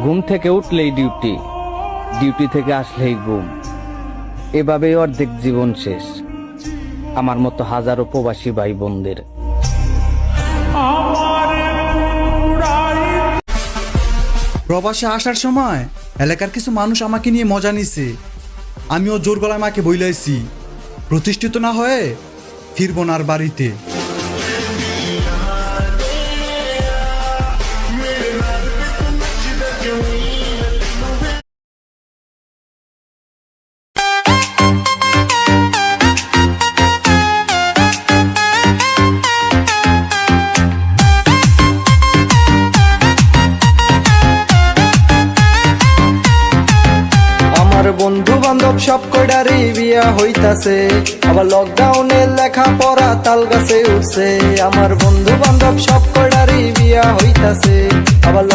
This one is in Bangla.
ঘুম থেকে উঠলেই ডিউটি, ডিউটি থেকে আসলেই ঘুম, এভাবেই অর্ধেক জীবন শেষ আমার মতো হাজারো প্রবাসী ভাই বোনদের। প্রবাসে আসার সময় এলাকার কিছু মানুষ আমাকে নিয়ে মজা নিছে। আমিও জোর গলায় মাকে বইলাইছি, প্রতিষ্ঠিত না হয়ে ফিরবো না আর বাড়িতে। আমার বন্ধু বান্ধব সব কয়টারই বিয়া হইতাছে, আবার লকডাউনে লেখাপড়া তাল গাছে উঠছে। আমার বন্ধু বান্ধব সব কয়টারই বিয়া হইতাছে, আবার